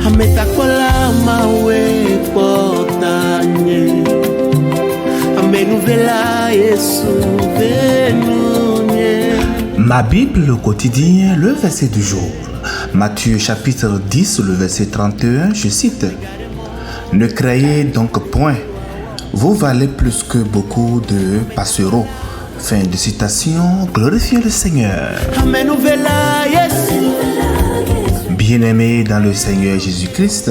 Ametakola mawe potanye. Amenuvela Yesu venunye. Ma Bible le quotidien, le verset du jour. Matthieu chapitre 10, le verset 31, je cite. Ne craignez donc point, vous valez plus que beaucoup de passereaux. Fin de citation, glorifiez le Seigneur. Amenuvela Yesu. Bien-aimés dans le Seigneur Jésus-Christ,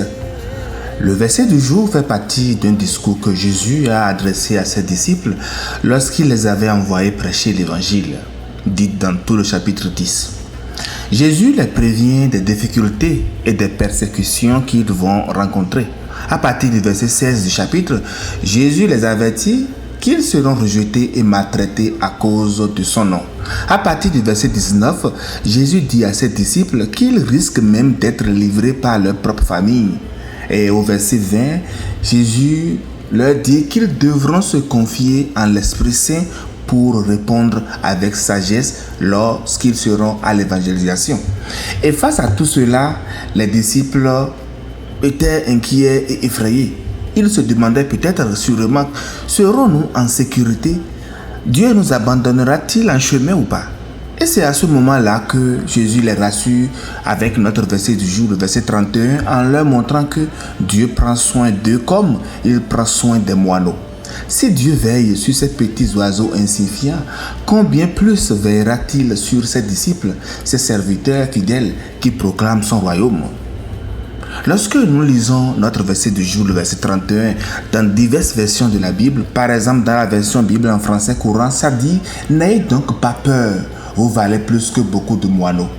le verset du jour fait partie d'un discours que Jésus a adressé à ses disciples lorsqu'il les avait envoyés prêcher l'évangile, dit dans tout le chapitre 10. Jésus les prévient des difficultés et des persécutions qu'ils vont rencontrer. À partir du verset 16 du chapitre, Jésus les avertit qu'ils seront rejetés et maltraités à cause de son nom. À partir du verset 19, Jésus dit à ses disciples qu'ils risquent même d'être livrés par leur propre famille. Et au verset 20, Jésus leur dit qu'ils devront se confier en l'Esprit Saint pour répondre avec sagesse lorsqu'ils seront à l'évangélisation. Et face à tout cela, les disciples étaient inquiets et effrayés. Ils se demandaient peut-être sûrement, serons-nous en sécurité? Dieu nous abandonnera-t-il en chemin ou pas? Et c'est à ce moment-là que Jésus les rassure avec notre verset du jour, le verset 31, en leur montrant que Dieu prend soin d'eux comme il prend soin des moineaux. Si Dieu veille sur ces petits oiseaux insignifiants, combien plus veillera-t-il sur ses disciples, ses serviteurs fidèles qui proclament son royaume? Lorsque nous lisons notre verset du jour, le verset 31, dans diverses versions de la Bible, par exemple dans la version Bible en français courant, ça dit « N'ayez donc pas peur, vous valez plus que beaucoup de moineaux ».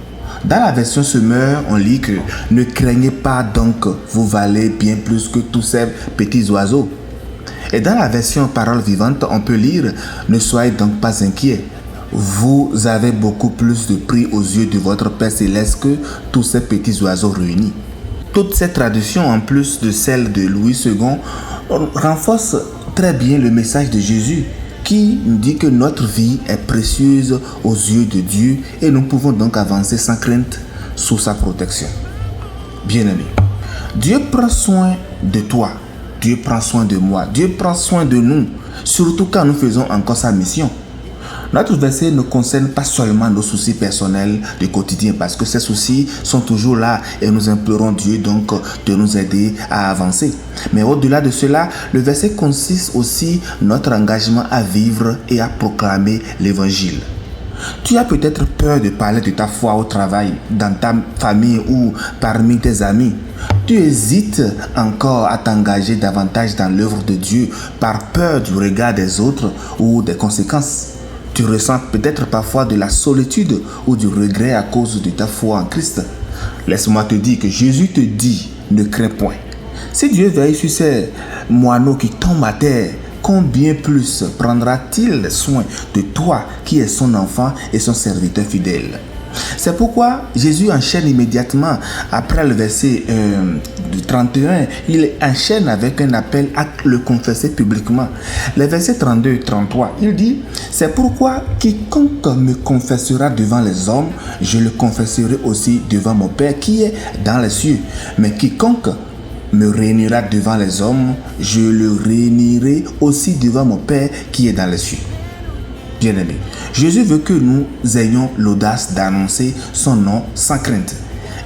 Dans la version Semeur, on lit que « Ne craignez pas donc, vous valez bien plus que tous ces petits oiseaux ». Et dans la version Parole vivante, on peut lire « Ne soyez donc pas inquiets, vous avez beaucoup plus de prix aux yeux de votre Père Céleste que tous ces petits oiseaux réunis ». Toutes ces traductions, en plus de celles de Louis II, renforcent très bien le message de Jésus qui nous dit que notre vie est précieuse aux yeux de Dieu et nous pouvons donc avancer sans crainte sous sa protection. Bien-aimés, Dieu prend soin de toi, Dieu prend soin de moi, Dieu prend soin de nous, surtout quand nous faisons encore sa mission. Notre verset ne concerne pas seulement nos soucis personnels du quotidien parce que ces soucis sont toujours là et nous implorons Dieu donc de nous aider à avancer. Mais au-delà de cela, le verset consiste aussi notre engagement à vivre et à proclamer l'évangile. Tu as peut-être peur de parler de ta foi au travail, dans ta famille ou parmi tes amis. Tu hésites encore à t'engager davantage dans l'œuvre de Dieu par peur du regard des autres ou des conséquences. Tu ressens peut-être parfois de la solitude ou du regret à cause de ta foi en Christ. Laisse-moi te dire que Jésus te dit, ne crains point. Si Dieu veille sur ces moineaux qui tombent à terre, combien plus prendra-t-il soin de toi qui es son enfant et son serviteur fidèle? C'est pourquoi Jésus enchaîne immédiatement après le verset 31, il enchaîne avec un appel à le confesser publiquement. Le verset 32 et 33, il dit « C'est pourquoi quiconque me confessera devant les hommes, je le confesserai aussi devant mon Père qui est dans les cieux. Mais quiconque me réunira devant les hommes, je le réunirai aussi devant mon Père qui est dans les cieux. » Bien-aimés, Jésus veut que nous ayons l'audace d'annoncer son nom sans crainte.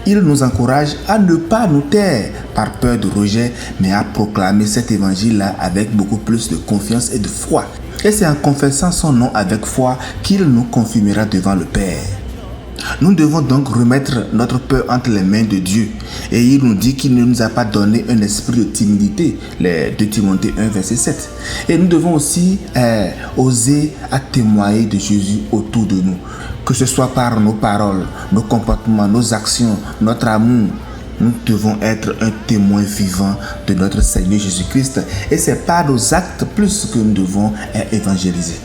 Il nous encourage à ne pas nous taire par peur de rejet, mais à proclamer cet évangile-là avec beaucoup plus de confiance et de foi. Et c'est en confessant son nom avec foi qu'il nous confirmera devant le Père. Nous devons donc remettre notre peur entre les mains de Dieu. Et il nous dit qu'il ne nous a pas donné un esprit de timidité, les 2 Timothée 1, verset 7. Et nous devons aussi oser à témoigner de Jésus autour de nous. Que ce soit par nos paroles, nos comportements, nos actions, notre amour. Nous devons être un témoin vivant de notre Seigneur Jésus-Christ. Et c'est par nos actes plus que nous devons évangéliser.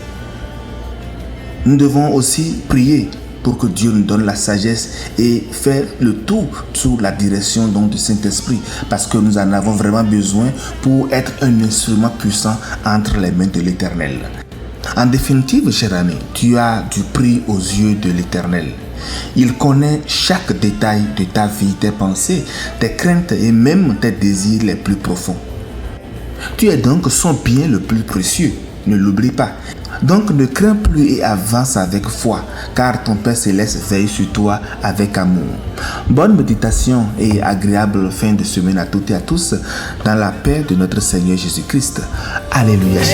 Nous devons aussi prier pour que Dieu nous donne la sagesse et faire le tout sous la direction donc du Saint-Esprit, parce que nous en avons vraiment besoin pour être un instrument puissant entre les mains de l'Éternel. En définitive, cher ami, tu as du prix aux yeux de l'Éternel. Il connaît chaque détail de ta vie, tes pensées, tes craintes et même tes désirs les plus profonds. Tu es donc son bien le plus précieux. Ne l'oublie pas. Donc ne crains plus et avance avec foi, car ton Père Céleste veille sur toi avec amour. Bonne méditation et agréable fin de semaine à toutes et à tous, dans la paix de notre Seigneur Jésus-Christ. Alléluia Jésus.